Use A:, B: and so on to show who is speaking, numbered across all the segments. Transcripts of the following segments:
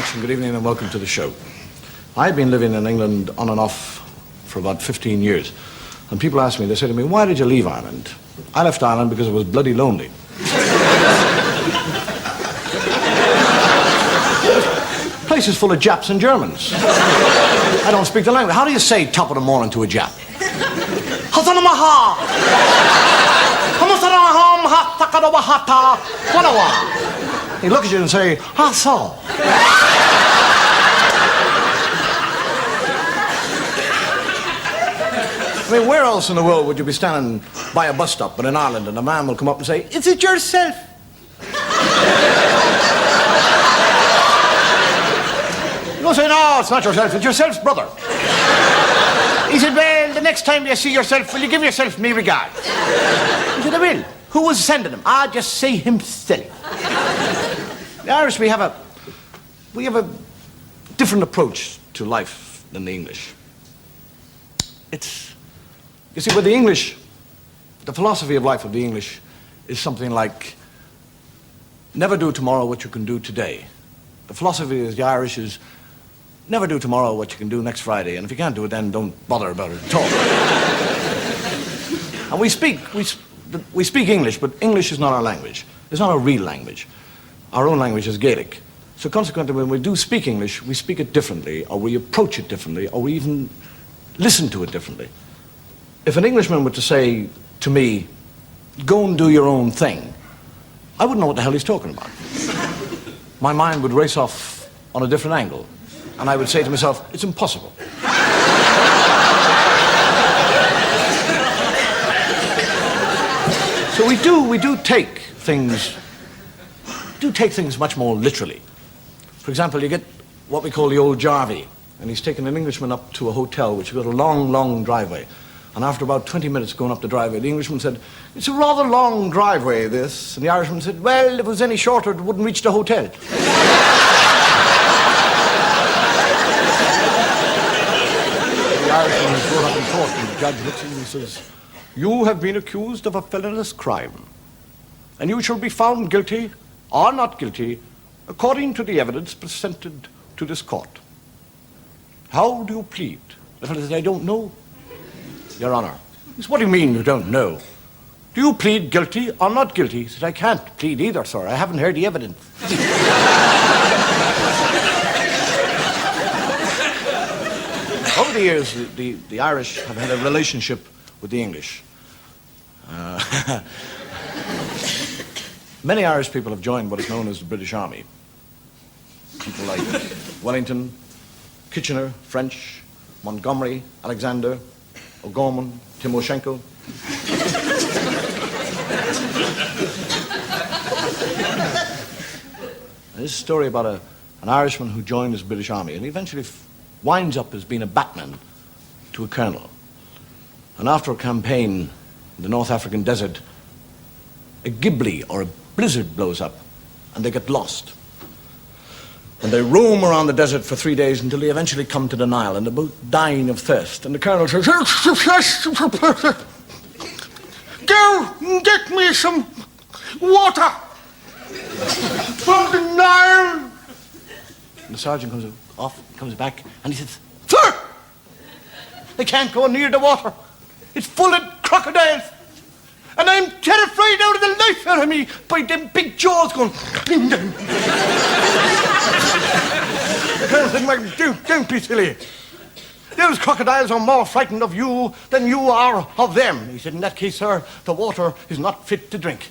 A: much, and good evening, and welcome to the show. I've been living in England on and off for about 15 years. And people ask me, they say to me, why did you leave Ireland? I left Ireland because it was bloody lonely. The place is full of Japs and Germans. I don't speak the language. How do you say top of the morning to a Jap? He look at you and say, ha so. I mean, where else in the world would you be standing by a bus stop but in Ireland and a man will come up and say, is it yourself? You don't say, no, it's not yourself, it's yourself's brother. He said, well, the next time you see yourself, will you give yourself me regards? He said, I will. Who was sending him? Ah, just say himself. The Irish, we have a different approach to life than the English. You see, with the English, the philosophy of life of the English is something like, never do tomorrow what you can do today. The philosophy of the Irish is, never do tomorrow what you can do next Friday, and if you can't do it then, don't bother about it at all. And we speak English, but English is not our language. It's not a real language. Our own language is Gaelic. So consequently, when we do speak English, we speak it differently, or we approach it differently, or we even listen to it differently. If an Englishman were to say to me, go and do your own thing, I wouldn't know what the hell he's talking about. My mind would race off on a different angle, and I would say to myself, it's impossible. So we do take things much more literally. For example, you get what we call the old Jarvey, and he's taken an Englishman up to a hotel which has got a long, long driveway. And after about 20 minutes going up the driveway, the Englishman said, it's a rather long driveway, this. And the Irishman said, well, if it was any shorter, it wouldn't reach the hotel. The Irishman is brought up in court, and the judge looks at him and says, you have been accused of a felonious crime, and you shall be found guilty or not guilty according to the evidence presented to this court. How do you plead? The fellow said, I don't know, Your Honor. He said, what do you mean you don't know? Do you plead guilty or not guilty? He said, I can't plead either, sir. I haven't heard the evidence. Over the years, the Irish have had a relationship with the English. Many Irish people have joined what is known as the British Army. People like Wellington, Kitchener, French, Montgomery, Alexander, O'Gorman, Timoshenko. This is a story about an Irishman who joined his British Army, and he eventually winds up as being a batman to a colonel. And after a campaign in the North African desert, a ghibli or a blizzard blows up, and they get lost. And they roam around the desert for 3 days until they eventually come to the Nile, and they're both dying of thirst. And the colonel says, go and get me some water from the Nile. And the sergeant comes back, and he says, sir, they can't go near the water. It's full of crocodiles. And I'm terrified out of the life out of me by them big jaws going. The colonel said, well, don't be silly. Those crocodiles are more frightened of you than you are of them. He said, in that case, sir, the water is not fit to drink.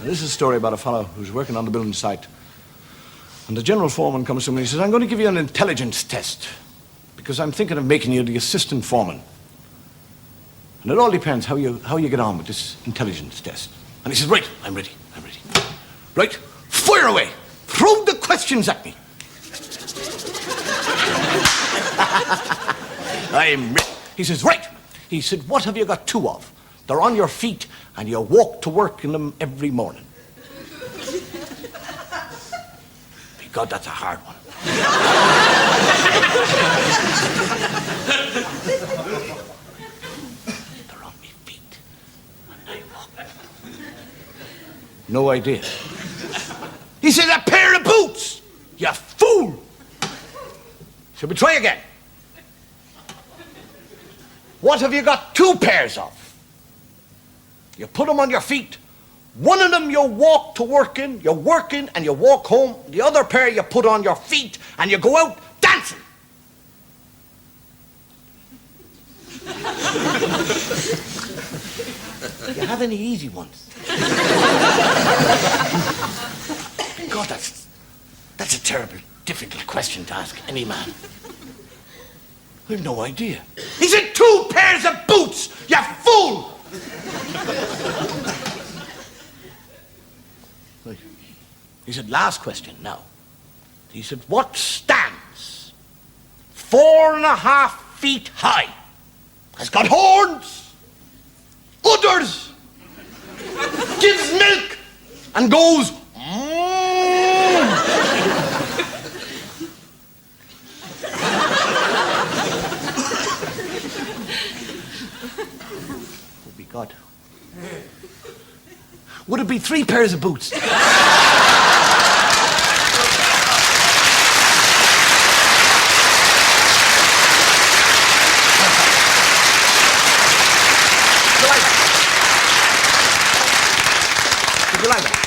A: This is a story about a fellow who's working on the building site. And the general foreman comes to him and he says, I'm going to give you an intelligence test because I'm thinking of making you the assistant foreman. And it all depends how you get on with this intelligence test. And he says, right, I'm ready. Right, fire away. Throw the questions at me. I'm ready. He says, right. He said, what have you got two of? They're on your feet, and you walk to work in them every morning. God, that's a hard one. They're on me feet. And I walk. No idea. He says, a pair of boots! You fool! Shall we try again? What have you got two pairs of? You put them on your feet. One of them you walk to work in, you work in and you walk home. The other pair you put on your feet and you go out dancing. You have any easy ones? God, that's a terrible, difficult question to ask any man. I have no idea. He said 2 pairs of boots, you fool! He said, last question now. He said, what stands 4.5 feet high, has got horns, udders, gives milk, and goes, Oh, be God. Would it be 3 pairs of boots? Did you like that?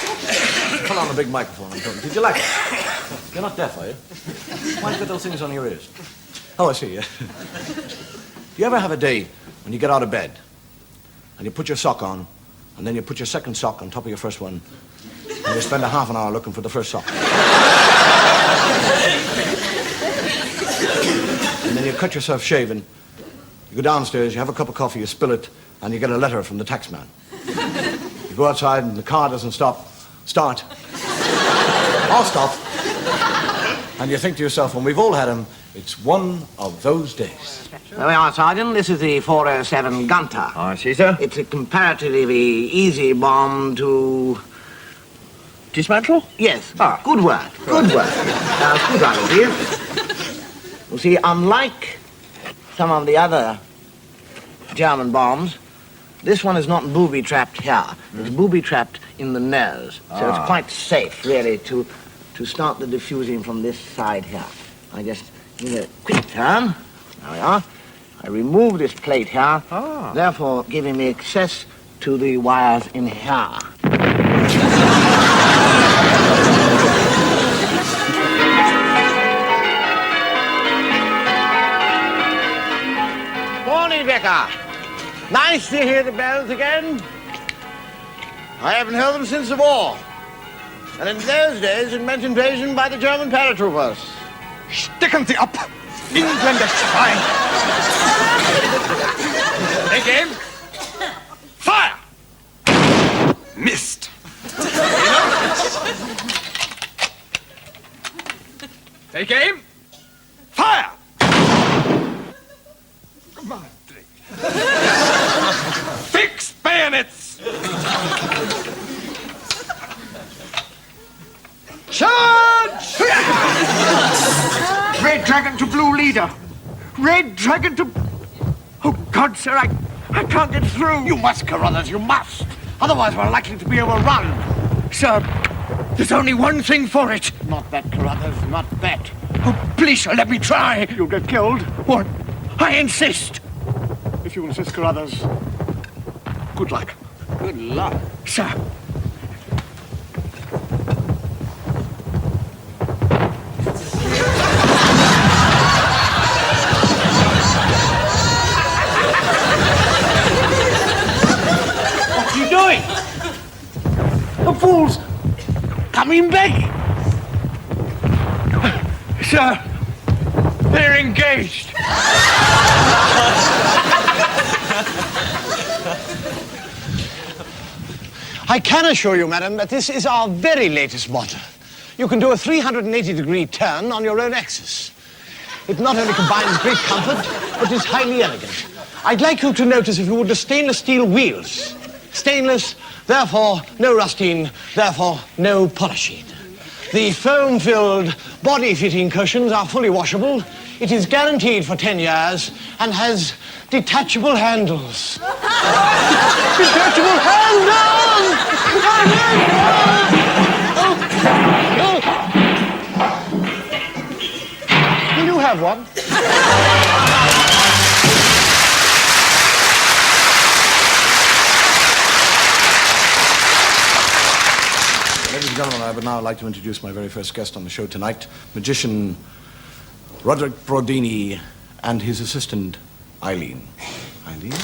A: Pull on a big microphone. I'm talking. Did you like it? You're not deaf, are you? Why do you get those things on your ears? Oh, I see, yeah. Do you ever have a day when you get out of bed and you put your sock on and then you put your second sock on top of your first one and you spend a half an hour looking for the first sock? And then you cut yourself shaving, you go downstairs, you have a cup of coffee, you spill it, and you get a letter from the taxman. You go outside and the car doesn't start. I'll stop. And you think to yourself, and we've all had them, it's one of those days.
B: There we are, Sergeant. This is the 407 Gunter.
C: Oh, I see, sir.
B: It's a comparatively easy bomb to...
C: Dismantle?
B: Yes.
C: Ah.
B: Good word. Good word. Good idea. You see, unlike some of the other German bombs, this one is not booby-trapped here. It's booby-trapped in the nose. So it's quite safe, really, to start the diffusing from this side here. I just give it a quick turn. There we are. I remove this plate here, therefore giving me access to the wires in here. Morning, Becker. Nice to hear the bells again. I haven't heard them since the war. And in those days, it meant invasion by the German paratroopers.
C: Sticken Sie up! Engländer Schwein! Take aim! Fire! Missed! Take aim! Fire! Come on, fix bayonets! Charge! Red Dragon to Blue Leader. Red Dragon to... Oh, God, sir, I can't get through.
D: You must, Carruthers, you must. Otherwise, we're likely to be overrun.
C: Sir, there's only one thing for it.
D: Not that, Carruthers, not that.
C: Oh, please, sir, let me try.
D: You'll get killed.
C: What? I insist.
D: If you insist, Carruthers, good luck.
B: Good luck.
C: Sir.
D: What are you doing? The fool's coming back.
C: Sir, they're engaged.
D: I can assure you, madam, that this is our very latest model. You can do a 380-degree turn on your own axis. It not only combines great comfort, but is highly elegant. I'd like you to notice, if you would, the stainless steel wheels. Stainless, therefore no rusting, therefore no polishing. The foam-filled body-fitting cushions are fully washable. It is guaranteed for 10 years and has detachable handles. Detachable handles! Will you have one?
A: Ladies and gentlemen, I would now like to introduce my very first guest on the show tonight, magician Roderick Brodini and his assistant, Eileen. Eileen?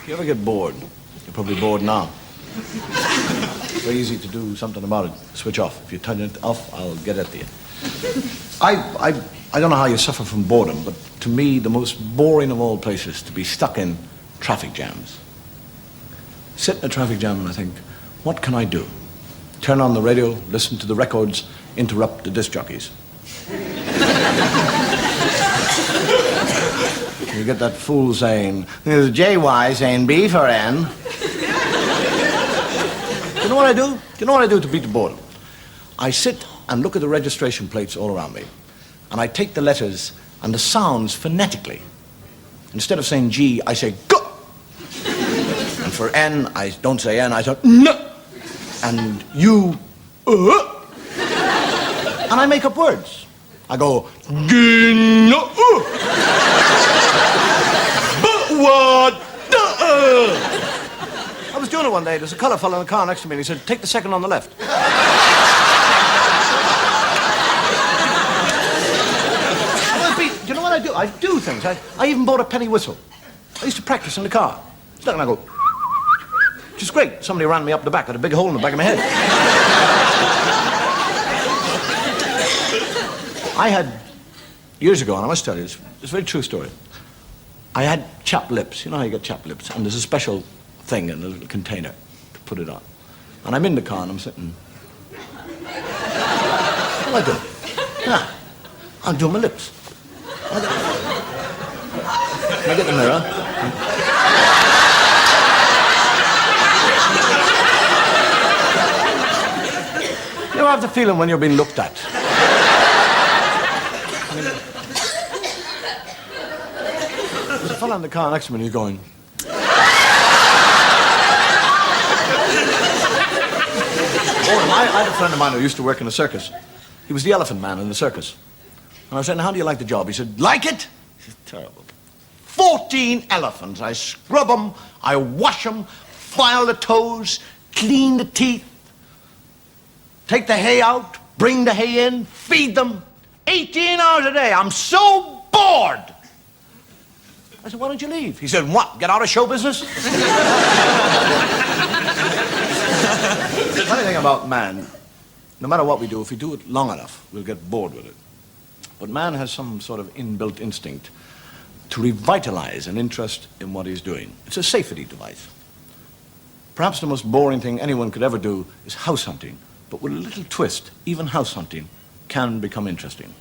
A: If you ever get bored, you're probably bored now. It's very easy to do something about it. Switch off. If you turn it off, I'll get at you. I don't know how you suffer from boredom, but to me, the most boring of all places to be stuck in traffic jams. Sit in a traffic jam and I think, what can I do? Turn on the radio, listen to the records, interrupt the disc jockeys. You get that fool saying, there's JY saying B for N. Do you know what I do? Do you know what I do to beat the boredom? I sit and look at the registration plates all around me, and I take the letters and the sounds phonetically. Instead of saying G, I say G. And for N, I don't say N, I say N. And U, and I make up words. I go, G-no. What? I was doing it one day. There's a colour fellow in the car next to me, and he said, take the second on the left. Do you know what I do? I do things. I even bought a penny whistle. I used to practice in the car. Stuck and I go, which is great. Somebody ran me up the back. I had a big hole in the back of my head. I had, years ago, and I must tell you, it's a very true story. I had chapped lips. You know how you get chapped lips? And there's a special thing in a little container to put it on. And I'm in the car and I'm sitting. What do I do? Yeah, I'm doing my lips. Can I get the mirror? You ever have the feeling when you're being looked at? There's a fellow in the car next to me and he's going. I had a friend of mine who used to work in a circus. He was the elephant man in the circus. And I was saying, how do you like the job? He said, like it? He said, terrible. 14 elephants. I scrub them, I wash them, file the toes, clean the teeth, take the hay out, bring the hay in, feed them, 18 hours a day. I'm so bored. I said, why don't you leave? He said, what, get out of show business? The funny thing about man, no matter what we do, if we do it long enough, we'll get bored with it. But man has some sort of inbuilt instinct to revitalize an interest in what he's doing. It's a safety device. Perhaps the most boring thing anyone could ever do is house hunting. But with a little twist, even house hunting can become interesting.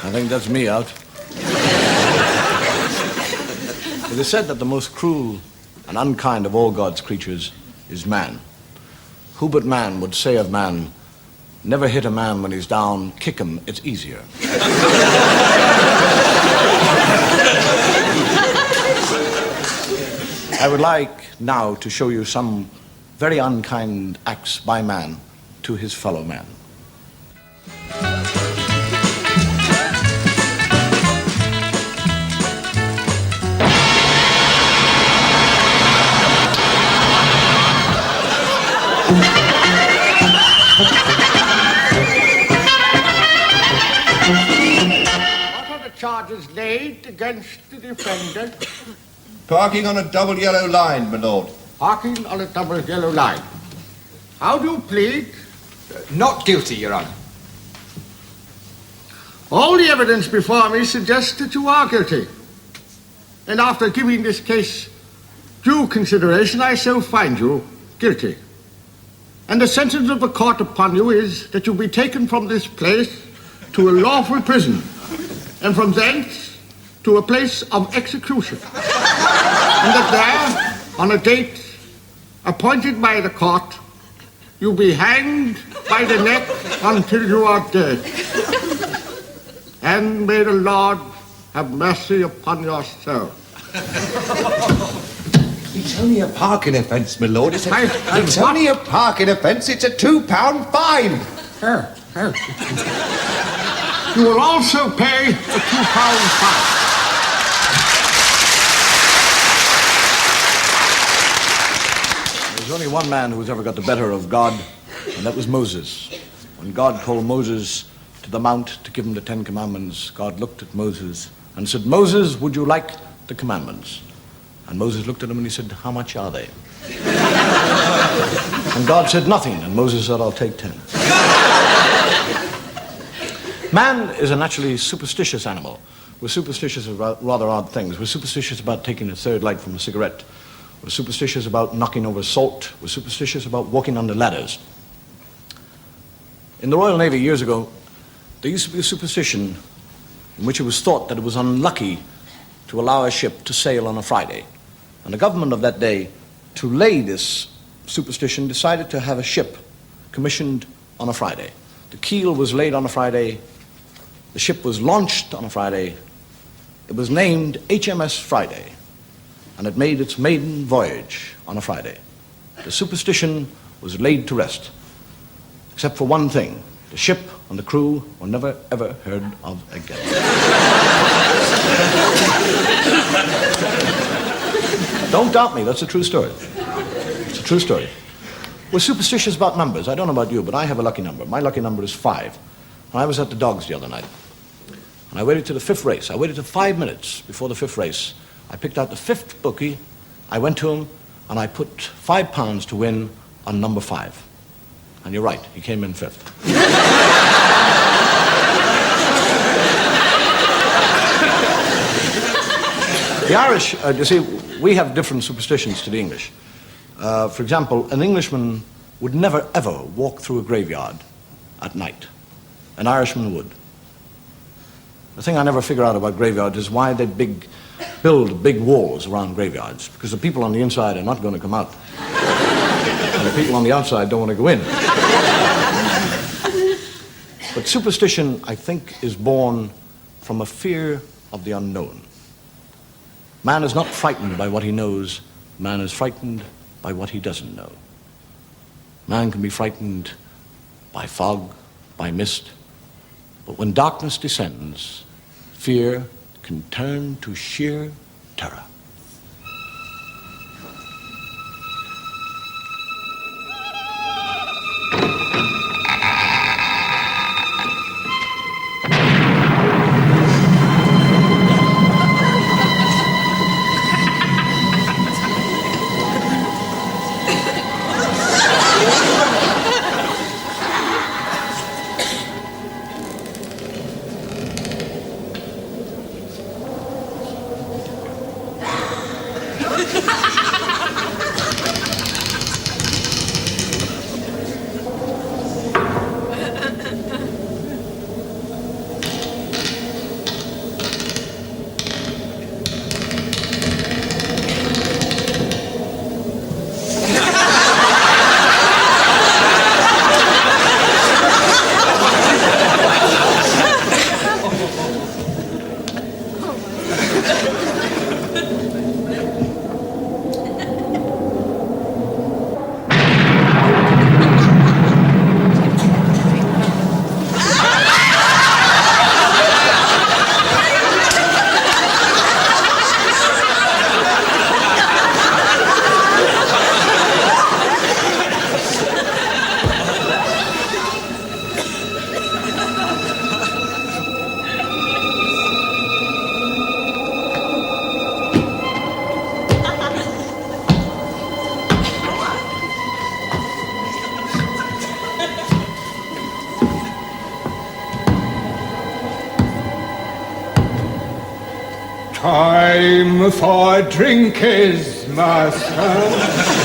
A: I think that's me out. It is said that the most cruel and unkind of all God's creatures is man. Who but man would say of man, never hit a man when he's down, kick him, it's easier. I would like now to show you some very unkind acts by man to his fellow man.
C: What are the charges laid against the defendant?
E: Parking on a double yellow line, my lord.
C: Parking on a double yellow line. How do you plead?
F: Not guilty, Your Honour.
C: All the evidence before me suggests that you are guilty. And after giving this case due consideration, I shall find you guilty. And the sentence of the court upon you is that you be taken from this place to a lawful prison, and from thence to a place of execution. And that there, on a date appointed by the court, you be hanged by the neck until you are dead. And may the Lord have mercy upon your soul.
E: It's only a parking offence, my lord. It's
C: It's
E: only a parking offence. It's a £2 fine.
C: You will also pay a £2 fine.
A: There's only one man who's ever got the better of God, and that was Moses. When God called Moses to the mount to give him the 10 Commandments, God looked at Moses and said, Moses, would you like the commandments? And Moses looked at him and he said, how much are they? And God said nothing, and Moses said, I'll take 10. Man is a naturally superstitious animal. We're superstitious about rather odd things. We're superstitious about taking a third light from a cigarette. We're superstitious about knocking over salt. We're superstitious about walking under ladders. In the Royal Navy years ago, there used to be a superstition in which it was thought that it was unlucky to allow a ship to sail on a Friday. And the government of that day, to lay this superstition, decided to have a ship commissioned on a Friday. The keel was laid on a Friday. The ship was launched on a Friday. It was named HMS Friday, and it made its maiden voyage on a Friday. The superstition was laid to rest, except for one thing. The ship and the crew were never, ever heard of again. Don't doubt me, that's a true story. It's a true story. We're superstitious about numbers. I don't know about you, but I have a lucky number. My lucky number is 5. And I was at the dogs the other night, and I waited to the 5th race. I waited to 5 minutes before the 5th race. I picked out the 5th bookie. I went to him. and I put £5 to win on number 5. And you're right, he came in 5th. The Irish, you see, we have different superstitions to the English. For example, an Englishman would never ever walk through a graveyard at night. An Irishman would. The thing I never figure out about graveyards is why they build big walls around graveyards, because the people on the inside are not going to come out. And the people on the outside don't want to go in. But superstition, I think, is born from a fear of the unknown. Man is not frightened by what he knows. Man is frightened by what he doesn't know. Man can be frightened by fog, by mist, but when darkness descends, fear can turn to sheer terror.
G: Time for drinkers, master.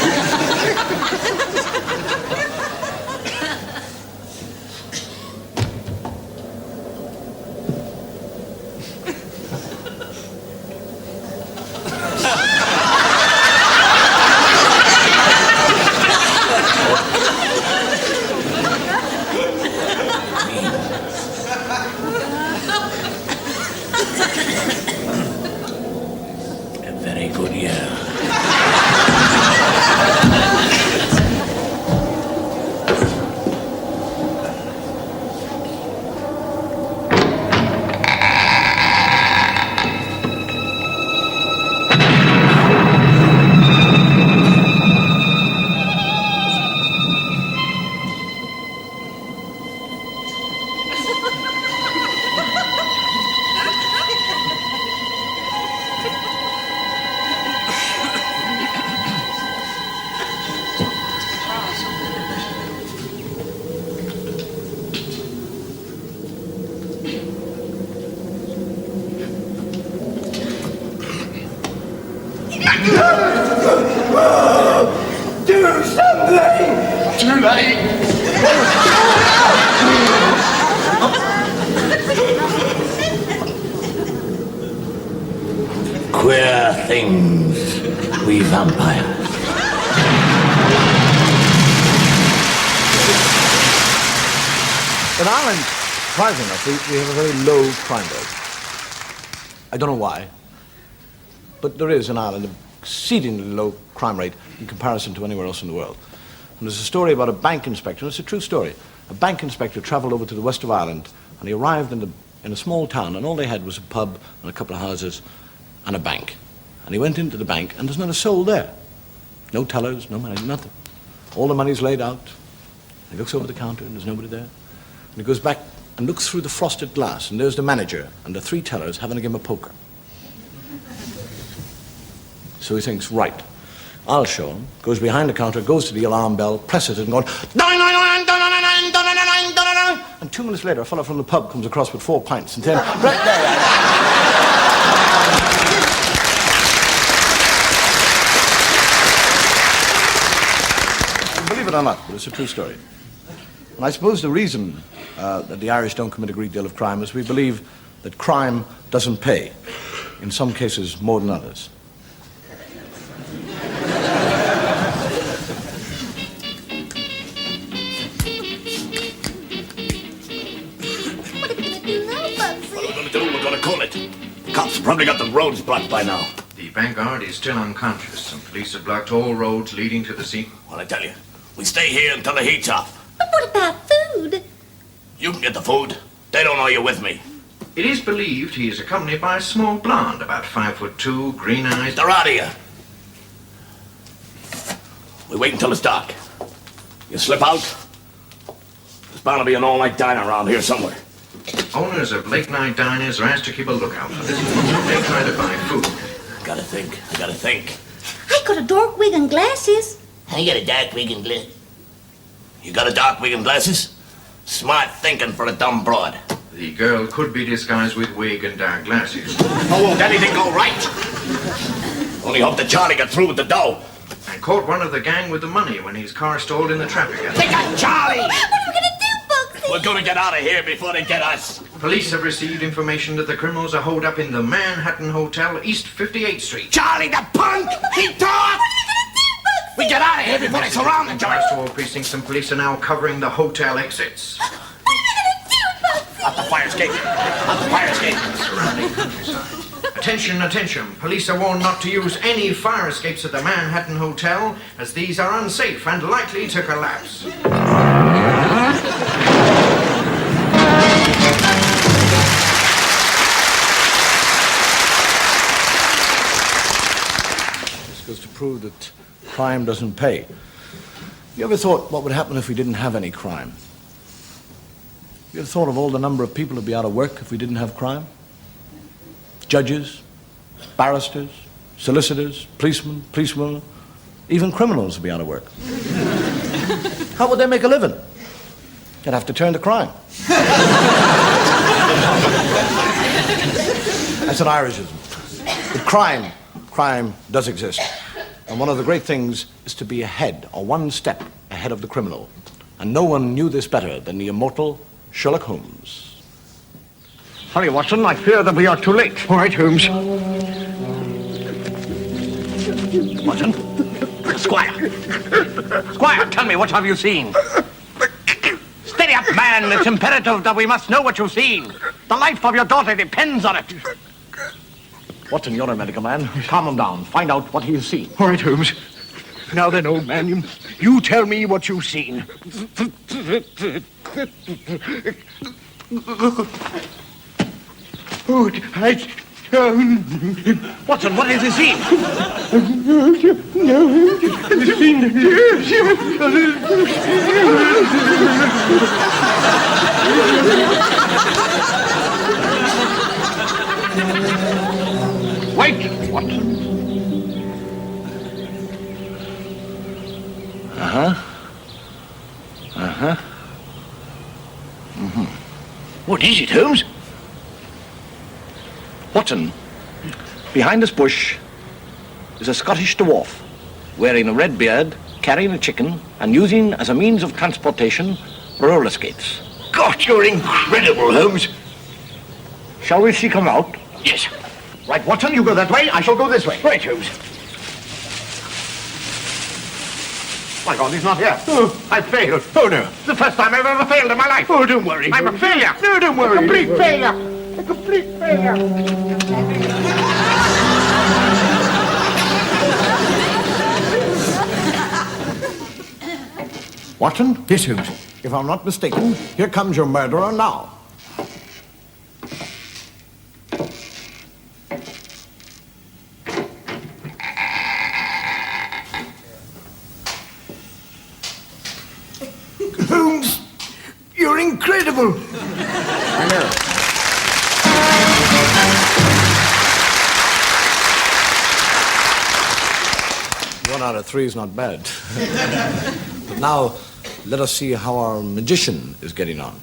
A: Very good year.
E: Do something! Too late!
A: Queer things, we vampires. In Ireland, surprisingly enough, we have a very low crime rate. I don't know why, but there is in Ireland an exceedingly low crime rate in comparison to anywhere else in the world. And there's a story about a bank inspector, and it's a true story. A bank inspector travelled over to the west of Ireland, and he arrived in a small town, and all they had was a pub and a couple of houses and a bank. And he went into the bank, and there's not a soul there. No tellers, no money, nothing. All the money's laid out. He looks over the counter, and there's nobody there. And he goes back and looks through the frosted glass, and there's the manager and the 3 tellers having a game of poker. So he thinks, right, I'll show him. Goes behind the counter, goes to the alarm bell, presses it and going, dong, dong, dong, dong, dong, dong, dong, dong, dong, dong. And 2 minutes later, a fellow from the pub comes across with 4 pints and 10. Right there. Believe it or not, but it's a true story. And I suppose the reason that the Irish don't commit a great deal of crime is we believe that crime doesn't pay, in some cases more than others.
E: We're gonna call it. The cops probably got the roads blocked by now.
H: The bank guard is still unconscious, and police have blocked all roads leading to the scene.
E: Well, I tell you, we stay here until the heat's off.
I: But what about food?
E: You can get the food. They don't know you're with me.
H: It is believed he is accompanied by a small blonde, about 5'2", green eyes.
E: They're out of here. We wait until it's dark. You slip out. There's bound to be an all-night diner around here somewhere.
H: Owners of late-night diners are asked to keep a lookout for this. They try to buy food.
E: I gotta think.
I: I got a dark wig and glasses.
E: I got a dark wig and glasses. You got a dark wig and glasses? Smart thinking for a dumb broad.
H: The girl could be disguised with wig and dark glasses.
E: Oh, won't anything go right? Only hope that Charlie got through with the dough.
H: And caught one of the gang with the money when his car stalled in the traffic.
E: They got Charlie!
I: What are we gonna do, Bugsy?
E: We're gonna get out of here before they get us.
H: Police have received information that the criminals are holed up in the Manhattan Hotel, East 58th Street.
E: Charlie, the punk! He talked! We get out of here before they surround the joint.
H: Rest of all precincts and police are now covering the hotel exits.
I: What are we gonna do, Bugsy?
E: Out the fire escape! Out the fire escape!
H: Surrounding countryside. Attention, attention. Police are warned not to use any fire escapes at the Manhattan Hotel, as these are unsafe and likely to collapse.
A: This goes to prove that crime doesn't pay. You ever thought what would happen if we didn't have any crime? You ever thought of all the number of people who'd be out of work if we didn't have crime? Judges, barristers, solicitors, policemen, policewomen, even criminals would be out of work. How would they make a living? They'd have to turn to crime. That's an Irishism. But crime does exist. And one of the great things is to be ahead, or one step ahead of the criminal. And no one knew this better than the immortal Sherlock Holmes.
C: Hurry, Watson. I fear that we are too late. All right, Holmes.
E: Watson? Squire, tell me, what have you seen? Steady up, man. It's imperative that we must know what you've seen. The life of your daughter depends on it.
A: Watson, you're a medical man. Calm him down. Find out what he has seen.
C: All right, Holmes. Now then, old man, you tell me what you've seen. Oh,
E: Watson, what has he seen?
A: Wait, Watson.
C: what is it, Holmes?
A: Watson, behind this bush is a Scottish dwarf wearing a red beard, carrying a chicken, and using as a means of transportation roller skates.
C: God, you're incredible, Holmes.
A: Shall we seek him out?
C: Yes.
A: Right, Watson, you go that way. I shall go this way.
C: Right, Holmes.
A: My God, he's not here.
C: Oh, I failed. Oh, no.
A: It's the first time I've ever failed in my life.
C: Oh, don't worry.
A: I'm a failure.
C: No, don't worry.
A: A complete failure. A complete failure. Watson?
C: Yes, Holmes.
A: If I'm not mistaken, here comes your murderer now.
C: Holmes, you're incredible.
A: I know. You're out of 3 is not bad. But now, let us see how our magician is getting on.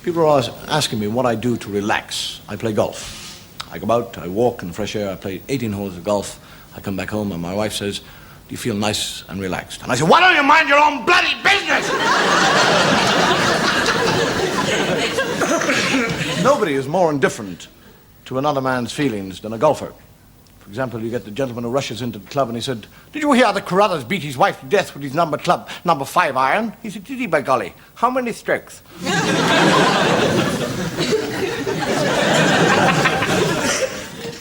A: People are always asking me what I do to relax. I play golf. I go out, I walk in the fresh air, I play 18 holes of golf. I come back home and my wife says, "Do you feel nice and relaxed?" And I say, "Why don't you mind your own bloody business?" Nobody is more indifferent to another man's feelings than a golfer. For example, you get the gentleman who rushes into the club and he said, "Did you hear that Carruthers beat his wife to death with his number 5 iron?" He said, "Did he, by golly? How many strokes?"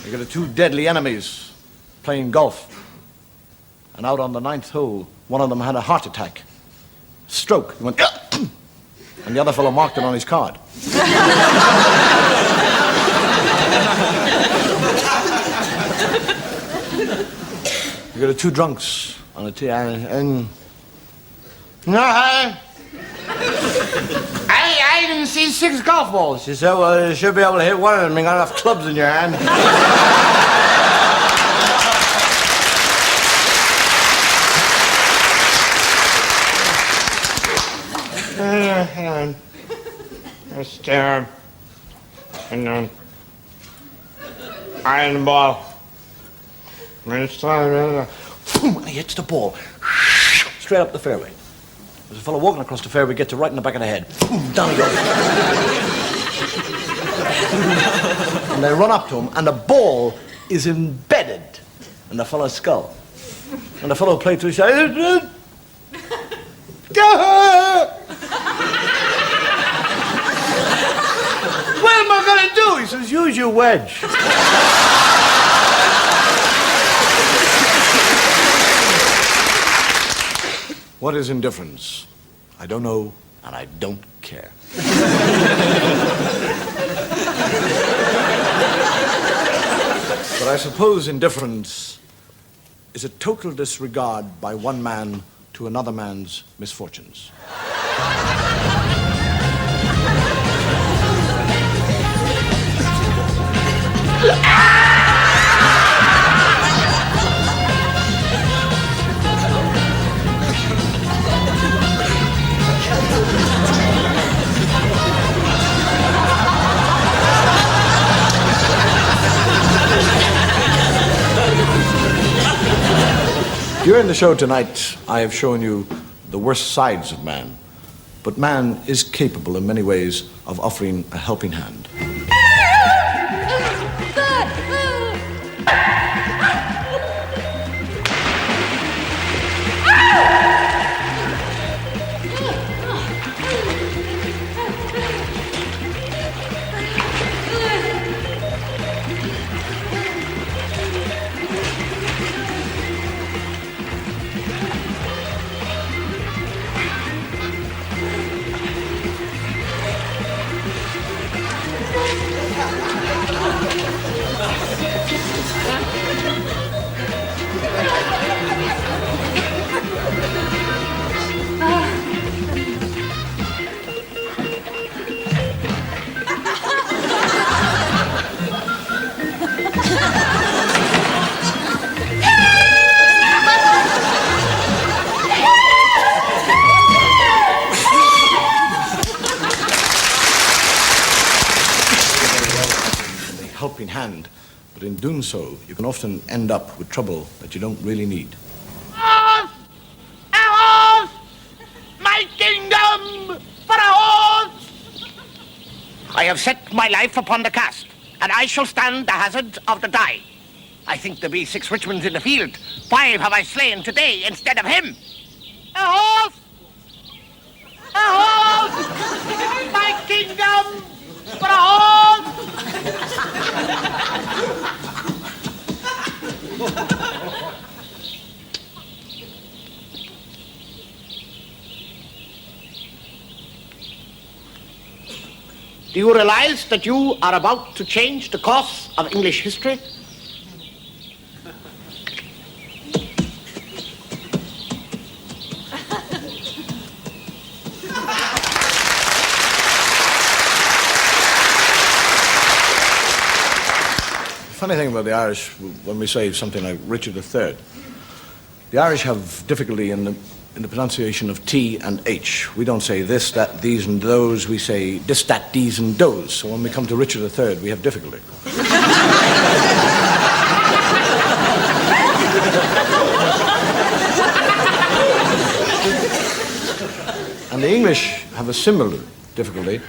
A: You get the 2 deadly enemies playing golf. And out on the 9th hole, one of them had a heart attack. Stroke. He went, and the other fellow marked it on his card. You got the 2 drunks on a tee, and no, I didn't see 6 golf balls. She said, "Well, you should be able to hit one of them. You got enough clubs in your hand."
G: Just and iron ball.
A: And he hits the ball straight up the fairway. There's a fellow walking across the fairway, gets it right in the back of the head. Down he goes. And they run up to him, and the ball is embedded in the fellow's skull. And the fellow played to his side. "What am I going to do?" He says, "Use your wedge." What is indifference? I don't know, and I don't care. But I suppose indifference is a total disregard by one man to another man's misfortunes. During the show tonight, I have shown you the worst sides of man. But man is capable in many ways of offering a helping hand. Helping hand, but in doing so, you can often end up with trouble that you don't really need.
J: Horse! A horse! My kingdom for a horse!
E: I have set my life upon the cast, and I shall stand the hazard of the die. I think there be 6 Richmonds in the field. 5 have I slain today instead of him. A horse! A horse! My kingdom for a horse! Do you realize that you are about to change the course of English history?
A: The funny thing about the Irish, when we say something like Richard III, the Irish have difficulty in the pronunciation of T and H. We don't say this, that, these, and those. We say this, that, these, and those. So when we come to Richard III, we have difficulty. And the English have a similar difficulty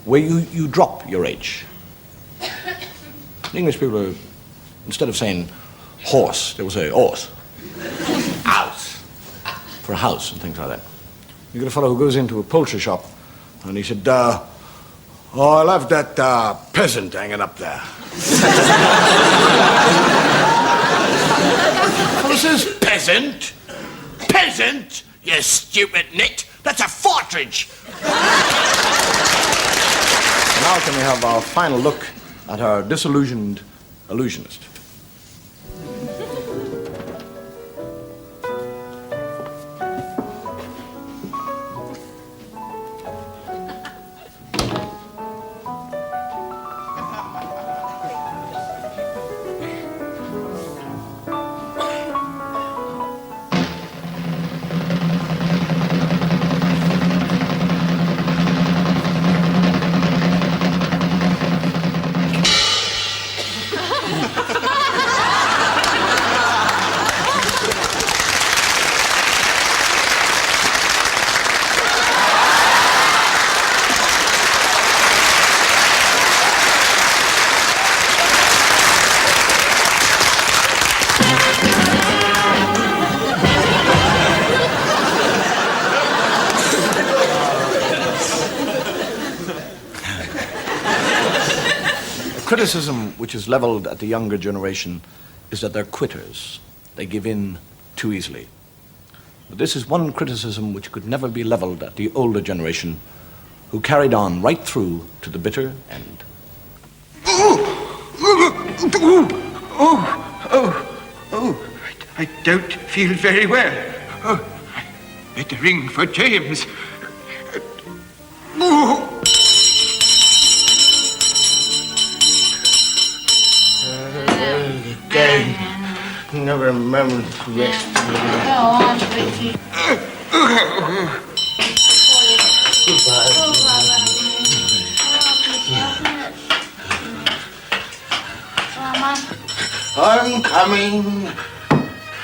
A: where you drop your H. The English people, are, instead of saying horse, they will say horse. House. For a house and things like that. You get a fellow who goes into a poultry shop and he said, oh, I love that peasant hanging up there. Fellow says, peasant? Peasant? You stupid nit. That's a partridge. Now can we have our final look at our disillusioned illusionist? Criticism which is leveled at the younger generation is that they're quitters. They give in too easily. But this is one criticism which could never be leveled at the older generation, who carried on right through to the bitter end.
F: I don't feel very well. Oh, I better ring for James.
B: Never remember yesterday.
J: Go on, Ricky.
B: I'm coming.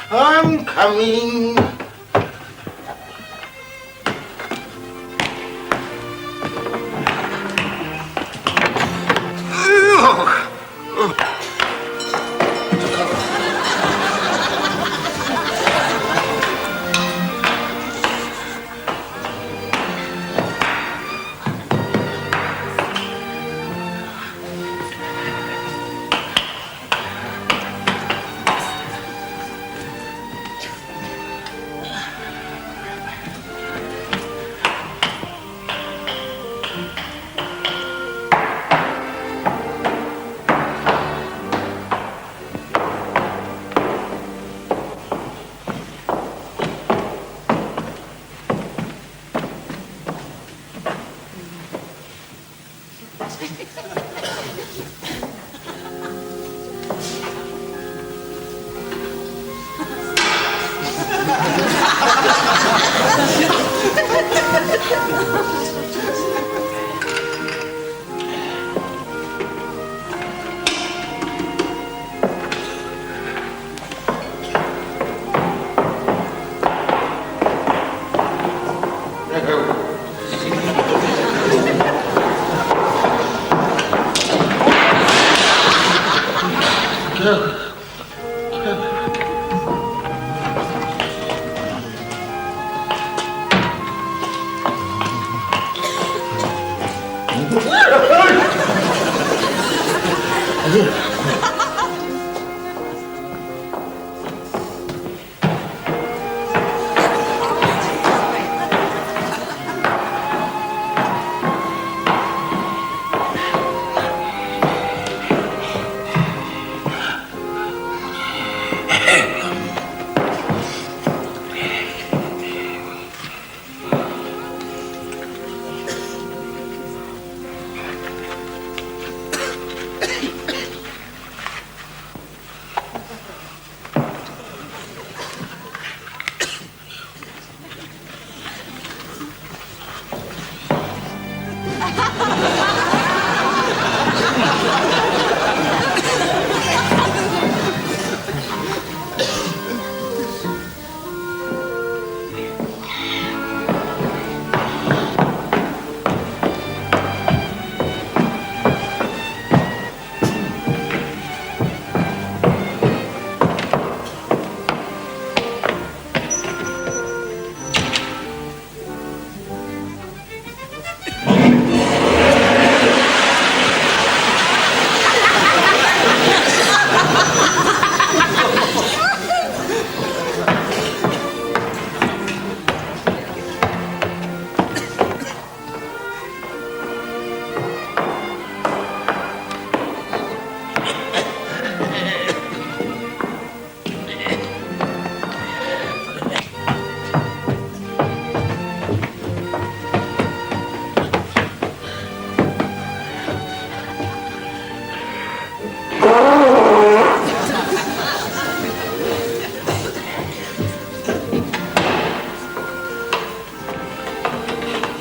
B: I'm coming.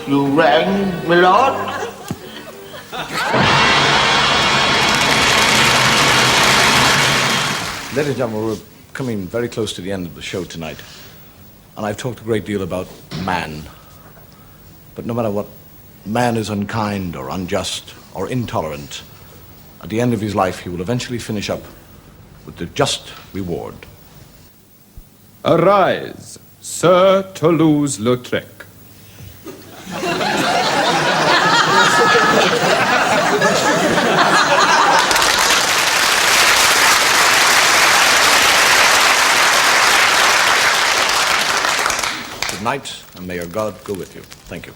B: You rang, my lord?
A: Ladies and gentlemen, we're coming very close to the end of the show tonight. And I've talked a great deal about man. But no matter what, man is unkind or unjust or intolerant. At the end of his life, he will eventually finish up with the just reward.
K: Arise, Sir Toulouse-Lautrec.
A: Good night, and may your God go with you. Thank you.